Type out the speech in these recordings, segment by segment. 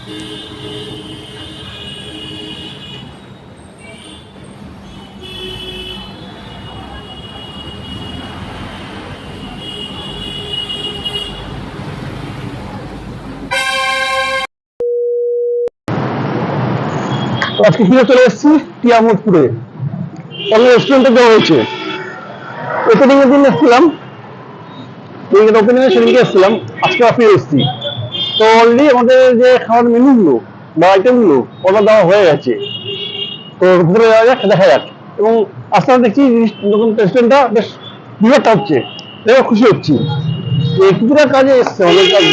আজকে ফিরে চলে এসেছি টিয়ামোদপুরে। অনেক রেস্টুরেন্টে দেওয়া হয়েছে। ওপেনিং এর দিন এসেছিলাম, ওপেনিং এর সেদিনকে এসেছিলাম, আজকে ফিরে এসেছি। তো অলরেডি আমাদের যে খাওয়ার মেনুগুলো বা আইটেমগুলো অর্ডার দেওয়া হয়ে গেছে। তো ভিতরে যাওয়া যাক, দেখা যাক। এবং আস্তে আস্তে দেখছি নতুন রেস্টুরেন্টটা বেশ বিরাট হচ্ছে, খুশি হচ্ছি যে কিছুটা কাজে এসছে আমাদের কাজ।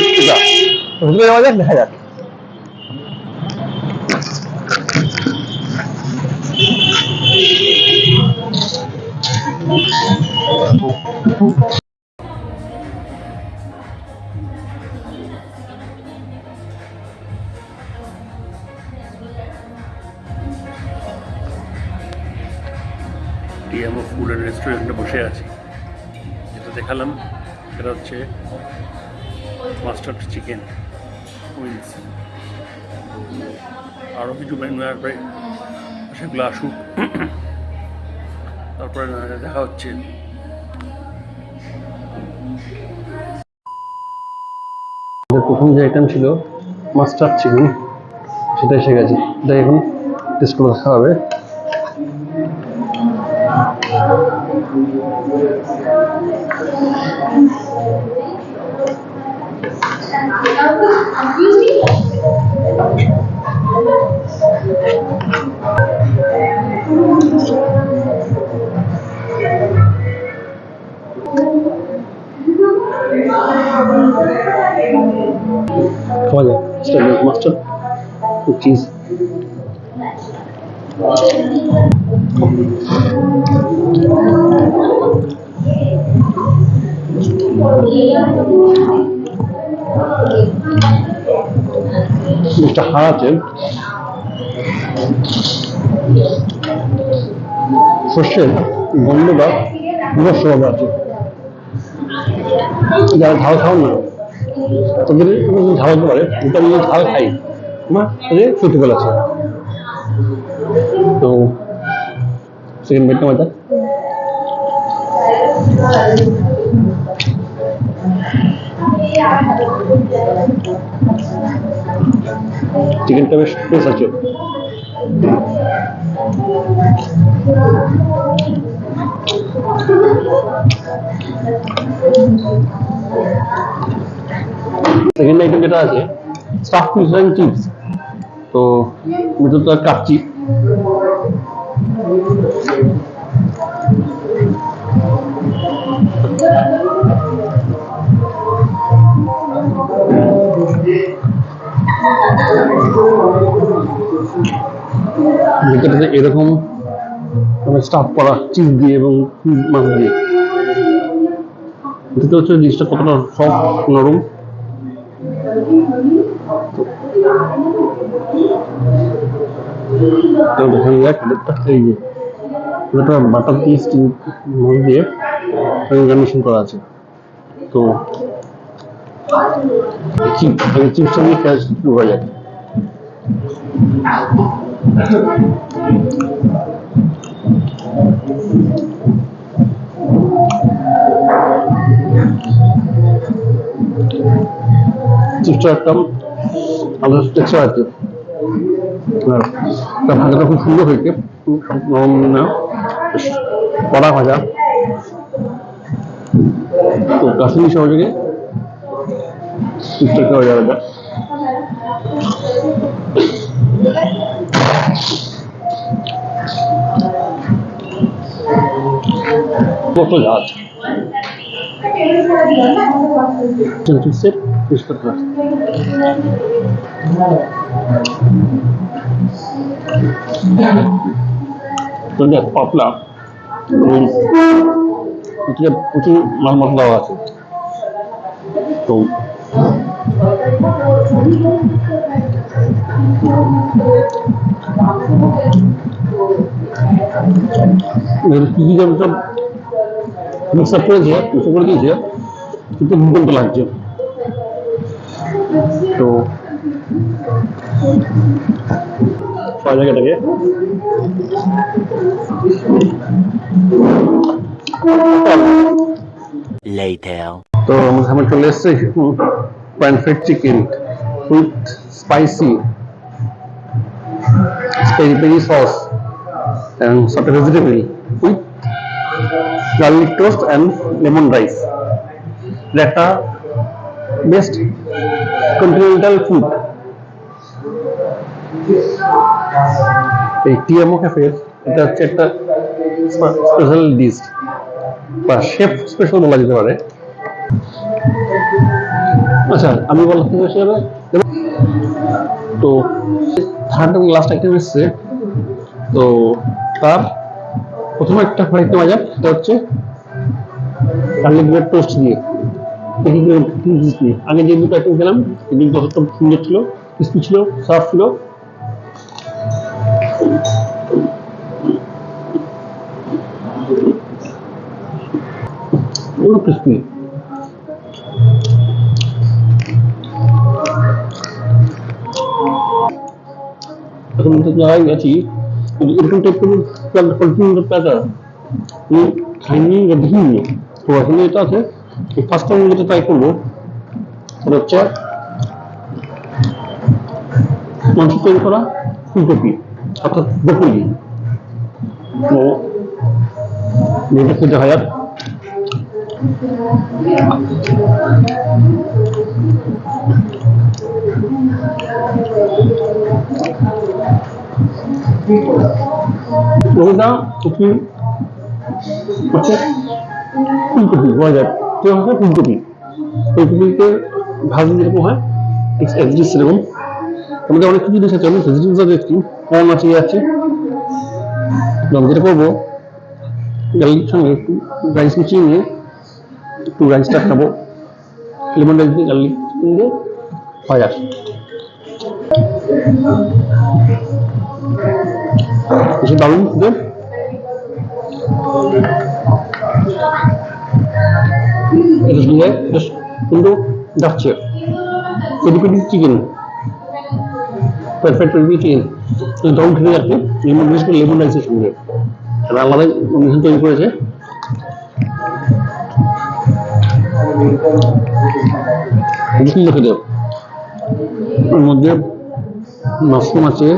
ভিতরে যাওয়া যাক, দেখা যাক। টিএমও ফুড অ্যান্ড রেস্টুরেন্টে বসে আছি। যেটা দেখালাম সেটা হচ্ছে মাস্টার্ড চিকেন উইংস। আরও কিছু মেনু আসবে, সেগুলো আসুক, তারপরে দেখা হচ্ছে। প্রথম যে আইটেম ছিল মাস্টার্ড চিকেন, সেটা এসে গেছে। এটা এখন টেস্ট করে দেখা হবে। খাওয়া যায় মাস্টার্ড চিজ। জিনিসটা হাড় আছে, সর্ষের গন্ধ বা রসভাব আছে। যারা ঝাল খাও না তাদের ঝাল হতে পারে, যেটা আমি ঝাল খাই আমার তাদের সুইটেবল আছে। তো সেকেন্ড বাইটটা মজা। চিকেনটা বেশ ফ্রেশ আছে। সেকেন্ড আইটেম যেটা আছে স্টাফ ফিশ অ্যান্ড চিপস। তো ভিতর তো কাচ্চি, ভিতরটাতে এরকম স্টাফ করা চিজ দিয়ে এবং মাছ দিয়ে। দেখতে হচ্ছে জিনিসটা কতটা সফট নরম। দেখা যাক এই যে বাটার দিয়ে স্টিম মাছ দিয়ে গার্নিশিং করা আছে। তো চিপসটা দিয়ে খেয়ে শুরু হয়ে যায়। চিপসটা একটা আলাদা টেক্সচার আছে, ভাজাটা খুব সুন্দর হয়েছে, নরম না, কড়া ভাজা। তো কাশ্মীরি সহযোগে চিপসটা খাওয়া যাবে না। কত ঝাল চিপসের টেস্টটা খারাপ। পাতলা প্রচুর মাল মশলাও আছে। তো মিক্স আপ করে দিয়েছে, কিন্তু দুর্দান্ত লাগছে। তো ছয় জায়গাটাকে Later. তো আমার চলে এসছে pan fried chicken with spicy peri peri sauce and sort of vegetable with garlic toast and lemon rice. এটা বেস্ট কন্টিনেন্টাল ফুড। এই টিএমও ক্যাফের এটা হচ্ছে একটা স্পেশাল ডিশ বা শেফ স্পেশাল বলা যেতে পারে। আচ্ছা আমি বলতে হিসেবে তো থার্ড এবং লাস্ট আইটেম এসছে। তো তার প্রথমে একটা ফ্রাইড মজা সেটা হচ্ছে গার্লিক ব্রেড টোস্ট দিয়ে আগে যে দুটো আইটেম খেলাম এগুলো যতটা সুন্দর ছিল, ক্রিস্পি ছিল, সফট ছিল। ক্রিস্পি এখন তো যাই আছি এরকম টাইপ কন্টিনিউ প্যাটার খাইনি বা দেখিনি। তো এখন এটা আছে ফার্স্ট টাইম যেটা ট্রাই করবো সেটা হচ্ছে মাংস তৈরি করা ফুলকপি অর্থাৎ ব্রকলি। তো এটা খুব দেখা যাক। ওটা হচ্ছে ফুলকপি বলা যায়, ফুলকপি ফুলকপিতে ভাজি যেরকম হয় ঠিক সেরকম। আমাদের অনেক কিছু জিনিস আছে, আমি ভেজিটেবলস দেখছি কম আছে আছে। আমি যেটা করবো গার্লিক সঙ্গে একটু রাইস মিশিয়ে নিয়ে একটু রাইসটা খাবো, লেমন রাইস দিয়ে গার্লিক দিয়ে হয় আর এসে দারুণ খুঁজে। এটা দিয়ে বেশ কিন্তু যাচ্ছে peri peri chicken perfect peri chicken দারুণ খেতে যাচ্ছে বিশেষ করে লেমন রাইসের সঙ্গে আলাদা মিশন তৈরি করেছে। সুন্দর খেতে। ওর মধ্যে মাশরুম আছে,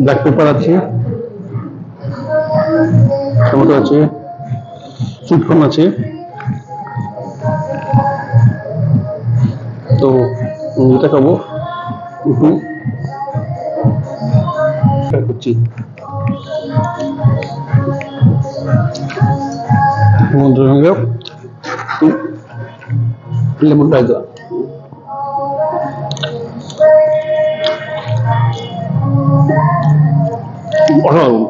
ব্ল্যাক পেপার আছে, টমেটো আছে, সুইটকর্ন আছে। তো এটা খাবো একটু করছি লেমন রাইস দেওয়া। অসাধারণ।